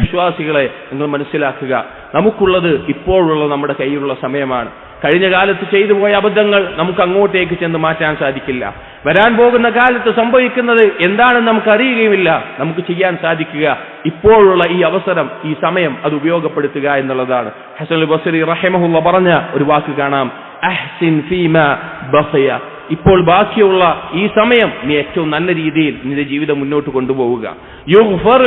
വിശ്വാസികളെ നിങ്ങൾ മനസ്സിലാക്കുക, നമുക്കുള്ളത് ഇപ്പോഴുള്ള നമ്മുടെ കയ്യിലുള്ള സമയമാണ്. കഴിഞ്ഞ കാലത്ത് ചെയ്തു പോയ അബദ്ധങ്ങൾ നമുക്ക് അങ്ങോട്ടേക്ക് ചെന്ന് മാറ്റാൻ സാധിക്കില്ല. വരാൻ പോകുന്ന കാലത്ത് സംഭവിക്കുന്നത് എന്താണെന്ന് നമുക്ക് അറിയുകയുമില്ല. നമുക്ക് ചെയ്യാൻ സാധിക്കുക ഇപ്പോഴുള്ള ഈ അവസരം, ഈ സമയം അത് ഉപയോഗപ്പെടുത്തുക എന്നുള്ളതാണ്. ഹസൻ ബസ്രി റഹിമഹുല്ലാഹ് പറഞ്ഞ ഒരു വാക്ക് കാണാം, അഹ്സിൻ ഫീമാ ബഖിയ. ഇപ്പോൾ ബാക്കിയുള്ള ഈ സമയം നീ ഏറ്റവും നല്ല രീതിയിൽ നിന്റെ ജീവിതം മുന്നോട്ട് കൊണ്ടുപോവുക. യുഗ്ഫർ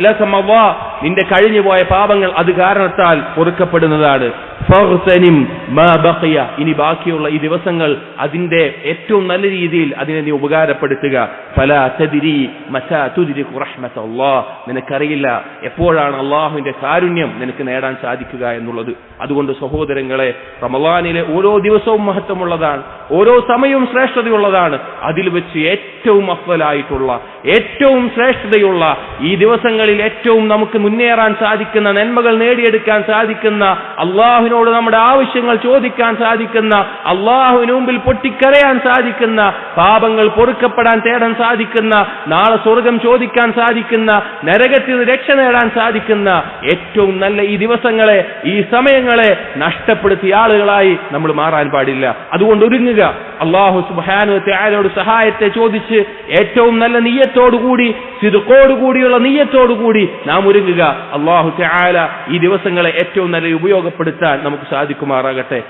ലക മദാ, നിന്റെ കഴിഞ്ഞുപോയ പാപങ്ങൾ അത് കാരണത്താൽ പൊറുക്കപ്പെടുന്നതാണ്. ഫഗ്തനിം മാ ബഖിയ, ഇനി ബാക്കിയുള്ള ഈ ദിവസങ്ങൾ അതിന്റെ ഏറ്റവും നല്ല രീതിയിൽ അതിനെ നീ ഉപകാരപ്പെടുത്തുക. ഫലാ തദ്രി മതാ തുദ്രികു റഹ്മത്തല്ലാഹ്, നിനക്കറിയില്ല എപ്പോഴാണ് അള്ളാഹുവിന്റെ കാരുണ്യം നിനക്ക് നേടാൻ സാധിക്കുക എന്നുള്ളത്. അതുകൊണ്ട് സഹോദരങ്ങളെ, റമളാനിലെ ഓരോ ദിവസവും മഹത്വമുള്ളതാണ്, ഓരോ സമയവും ശ്രേഷ്ഠതയുള്ളതാണ്. അതിൽ വെച്ച് ഏറ്റവും അഫ്ളലായിട്ടുള്ള, ഏറ്റവും ശ്രേഷ്ഠതയുള്ള, ഈ ദിവസങ്ങളിൽ ഏറ്റവും നമുക്ക് മുന്നേറാൻ സാധിക്കുന്ന, നന്മകൾ നേടിയെടുക്കാൻ സാധിക്കുന്ന, അള്ളാഹുവിനോട് നമ്മുടെ ആവശ്യങ്ങൾ ചോദിക്കാൻ സാധിക്കുന്ന, അള്ളാഹുവിന് മുമ്പിൽ പൊട്ടിക്കരയാൻ സാധിക്കുന്ന, പാപങ്ങൾ പൊറുക്കപ്പെടാൻ തേടാൻ സാധിക്കുന്ന, നാളെ സ്വർഗം ചോദിക്കാൻ സാധിക്കുന്ന, നരകത്തിൽ നിന്ന് രക്ഷ നേടാൻ സാധിക്കുന്ന ഏറ്റവും നല്ല ഈ ദിവസങ്ങളെ, ഈ സമയങ്ങളെ നഷ്ടപ്പെടുത്തിയ ആളുകളായി നമ്മൾ മാറാൻ പാടില്ല. അതുകൊണ്ട് ഒരുങ്ങുക. അല്ലാഹു സുബ്ഹാനഹു വ തആലയോട് സഹായത്തെ ചോദിച്ച് ഏറ്റവും നല്ല നിയ്യത്തോടുകൂടി, സിദ്ഖോടുകൂടിയുള്ള നിയ്യത്തോടുകൂടി നാം ഒരുങ്ങുക. അല്ലാഹു തആല ഈ ദിവസങ്ങളെ ഏറ്റവും നല്ല ഉപയോഗപ്പെടുത്താൻ നമുക്ക് സാധിക്കുമാറാകട്ടെ.